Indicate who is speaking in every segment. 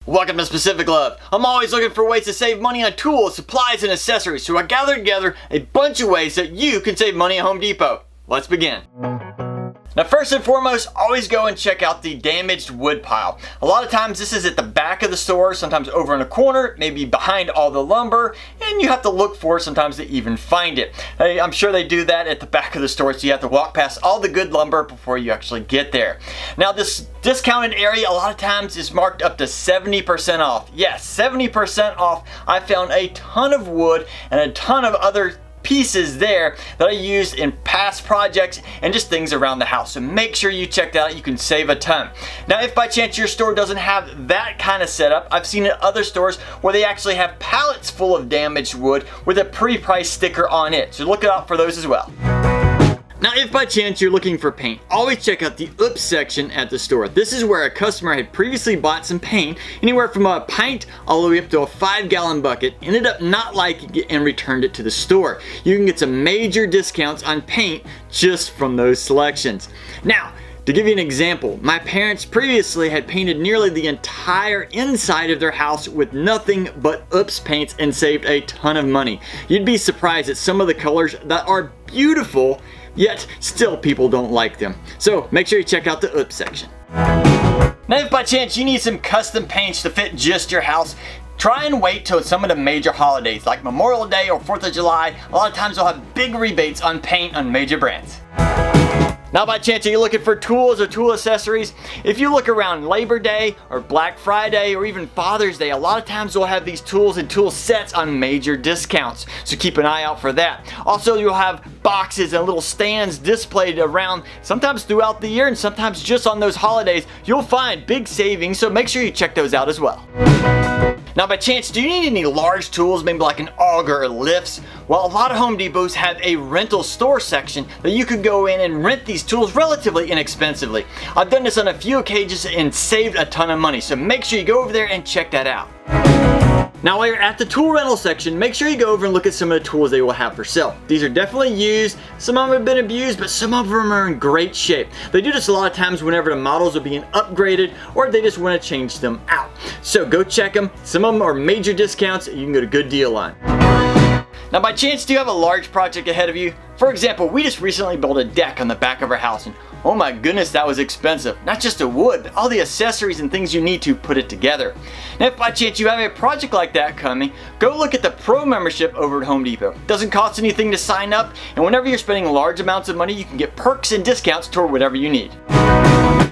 Speaker 1: Welcome to Specific Love. I'm always looking for ways to save money on tools, supplies, and accessories, so I gathered together a bunch of ways that you can save money at Home Depot. Let's begin. Now, first and foremost, always go and check out the damaged wood pile. A lot of times this is at the back of the store, sometimes over in a corner, maybe behind all the lumber, and you have to look for it sometimes to even find it. I'm sure they do that at the back of the store, so you have to walk past all the good lumber before you actually get there. Now, this discounted area a lot of times is marked up to 70% off. Yes, 70% off. I found a ton of wood and a ton of other pieces there that I used in past projects and just things around the house. So make sure you check that out. You can save a ton. Now, if by chance your store doesn't have that kind of setup, I've seen it at other stores where they actually have pallets full of damaged wood with a pre-priced sticker on it. So look out for those as well. Now, if by chance you're looking for paint, always check out the Oops section at the store. This is where a customer had previously bought some paint, anywhere from a pint all the way up to a 5-gallon bucket, ended up not liking it and returned it to the store. You can get some major discounts on paint just from those selections. Now, to give you an example, my parents previously had painted nearly the entire inside of their house with nothing but Oops paints and saved a ton of money. You'd be surprised at some of the colors that are beautiful, yet still people don't like them. So make sure you check out the Oops section. Now, if by chance you need some custom paints to fit just your house, try and wait till some of the major holidays like Memorial Day or 4th of July. A lot of times they'll have big rebates on paint on major brands. Now, by chance, are you looking for tools or tool accessories? If you look around Labor Day or Black Friday or even Father's Day, a lot of times they'll have these tools and tool sets on major discounts. So keep an eye out for that. Also, you'll have boxes and little stands displayed around sometimes throughout the year and sometimes just on those holidays. You'll find big savings, so make sure you check those out as well. Now, by chance, do you need any large tools, maybe like an auger or lifts? Well, a lot of Home Depots have a rental store section that you could go in and rent these tools relatively inexpensively. I've done this on a few occasions and saved a ton of money, so make sure you go over there and check that out. Now, while you're at the tool rental section, make sure you go over and look at some of the tools they will have for sale. These are definitely used, some of them have been abused, but some of them are in great shape. They do this a lot of times whenever the models are being upgraded or they just want to change them out. So go check them. Some of them are major discounts you can get a good deal on. Now, by chance, do you have a large project ahead of you? For example, we just recently built a deck on the back of our house, and oh my goodness, that was expensive. Not just the wood, but all the accessories and things you need to put it together. Now, if by chance you have a project like that coming, go look at the Pro membership over at Home Depot. It doesn't cost anything to sign up, and whenever you're spending large amounts of money, you can get perks and discounts toward whatever you need.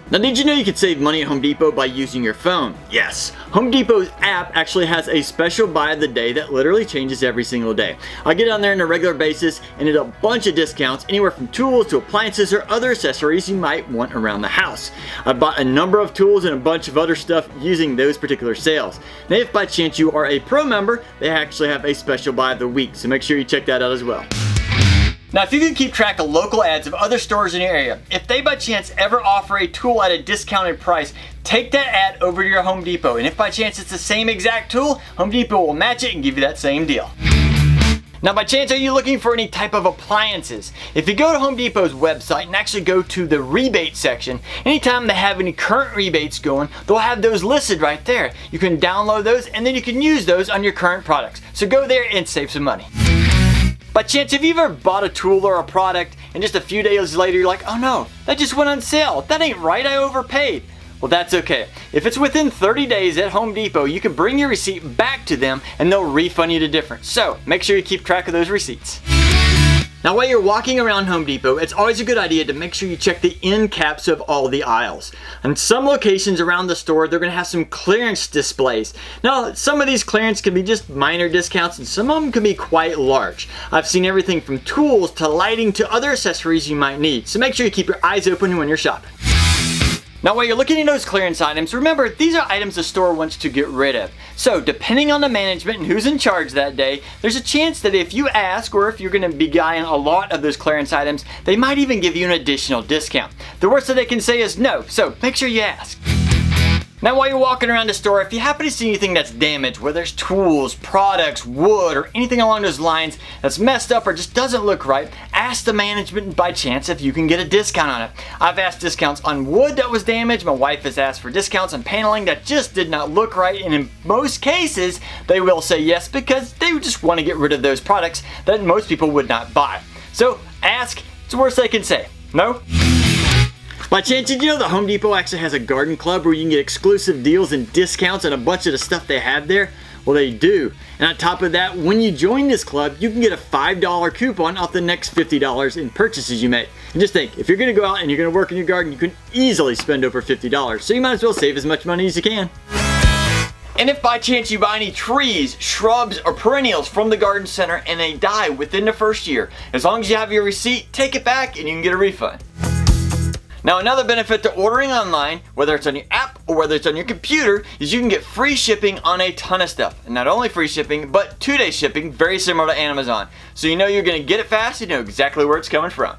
Speaker 1: Now, did you know you could save money at Home Depot by using your phone? Yes. Home Depot's app actually has a special buy of the day that literally changes every single day. I get on there on a regular basis and get a bunch of discounts anywhere from tools to appliances or other accessories you might want around the house. I bought a number of tools and a bunch of other stuff using those particular sales. Now, if by chance you are a Pro member, they actually have a special buy of the week, so make sure you check that out as well. Now, if you can keep track of local ads of other stores in your area, if they by chance ever offer a tool at a discounted price, take that ad over to your Home Depot. And if by chance it's the same exact tool, Home Depot will match it and give you that same deal. Now, by chance, are you looking for any type of appliances? If you go to Home Depot's website and actually go to the rebate section, anytime they have any current rebates going, they'll have those listed right there. You can download those and then you can use those on your current products. So go there and save some money. By chance, have you ever bought a tool or a product and just a few days later you're like, oh no, that just went on sale. That ain't right, I overpaid. Well, that's okay. If it's within 30 days at Home Depot, you can bring your receipt back to them and they'll refund you the difference. So make sure you keep track of those receipts. Now, while you're walking around Home Depot, it's always a good idea to make sure you check the end caps of all the aisles. On some locations around the store, they're going to have some clearance displays. Now, some of these clearance can be just minor discounts and some of them can be quite large. I've seen everything from tools to lighting to other accessories you might need. So make sure you keep your eyes open when you're shopping. Now, while you're looking at those clearance items, remember, these are items the store wants to get rid of. So, depending on the management and who's in charge that day, there's a chance that if you ask or if you're going to be buying a lot of those clearance items, they might even give you an additional discount. The worst that they can say is no, so make sure you ask. Now while you're walking around the store, if you happen to see anything that's damaged, whether it's tools, products, wood, or anything along those lines that's messed up or just doesn't look right, ask the management by chance if you can get a discount on it. I've asked discounts on wood that was damaged, my wife has asked for discounts on paneling that just did not look right, and in most cases they will say yes because they just want to get rid of those products that most people would not buy. So ask, it's the worst they can say. No? By chance, did you know that Home Depot actually has a garden club where you can get exclusive deals and discounts on a bunch of the stuff they have there? Well, they do. And on top of that, when you join this club, you can get a $5 coupon off the next $50 in purchases you make. And just think, if you're going to go out and you're going to work in your garden, you can easily spend over $50. So you might as well save as much money as you can. And if by chance you buy any trees, shrubs, or perennials from the garden center and they die within the first year, as long as you have your receipt, take it back and you can get a refund. Now another benefit to ordering online, whether it's on your app or whether it's on your computer, is you can get free shipping on a ton of stuff. And not only free shipping, but 2-day shipping, very similar to Amazon. So you know you're going to get it fast, you know exactly where it's coming from.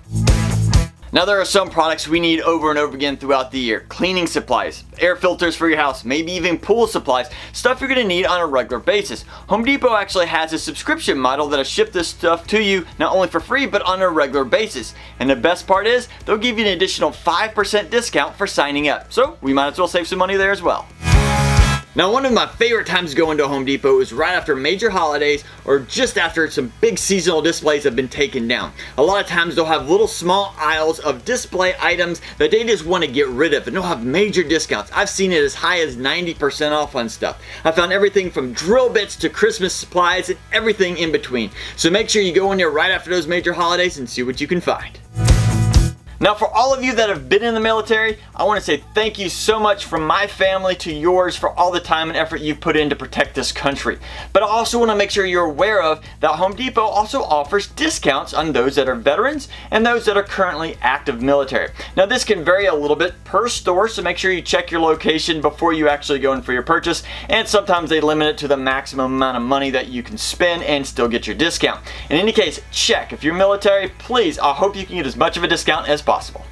Speaker 1: Now there are some products we need over and over again throughout the year. Cleaning supplies, air filters for your house, maybe even pool supplies, stuff you're going to need on a regular basis. Home Depot actually has a subscription model that'll ship this stuff to you not only for free but on a regular basis. And the best part is they'll give you an additional 5% discount for signing up. So we might as well save some money there as well. Now one of my favorite times going to Home Depot is right after major holidays or just after some big seasonal displays have been taken down. A lot of times they'll have little small aisles of display items that they just want to get rid of, and they'll have major discounts. I've seen it as high as 90% off on stuff. I found everything from drill bits to Christmas supplies and everything in between. So make sure you go in there right after those major holidays and see what you can find. Now for all of you that have been in the military, I want to say thank you so much from my family to yours for all the time and effort you've put in to protect this country. But I also want to make sure you're aware of that Home Depot also offers discounts on those that are veterans and those that are currently active military. Now this can vary a little bit per store, so make sure you check your location before you actually go in for your purchase, and sometimes they limit it to the maximum amount of money that you can spend and still get your discount. In any case, check. If you're military, please, I hope you can get as much of a discount as possible.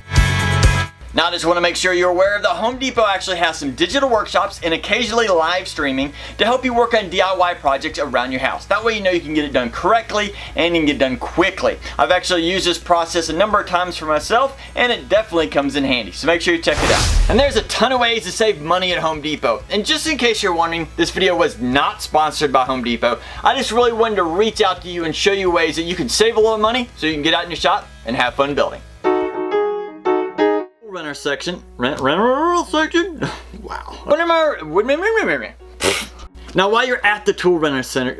Speaker 1: Now I just want to make sure you're aware that Home Depot actually has some digital workshops and occasionally live streaming to help you work on DIY projects around your house. That way you know you can get it done correctly and you can get it done quickly. I've actually used this process a number of times for myself and it definitely comes in handy, so make sure you check it out. And there's a ton of ways to save money at Home Depot. And just in case you're wondering, this video was not sponsored by Home Depot. I just really wanted to reach out to you and show you ways that you can save a little money so you can get out in your shop and have fun building. Renter section. Rental section? Wow. Now while you're at the tool renter center,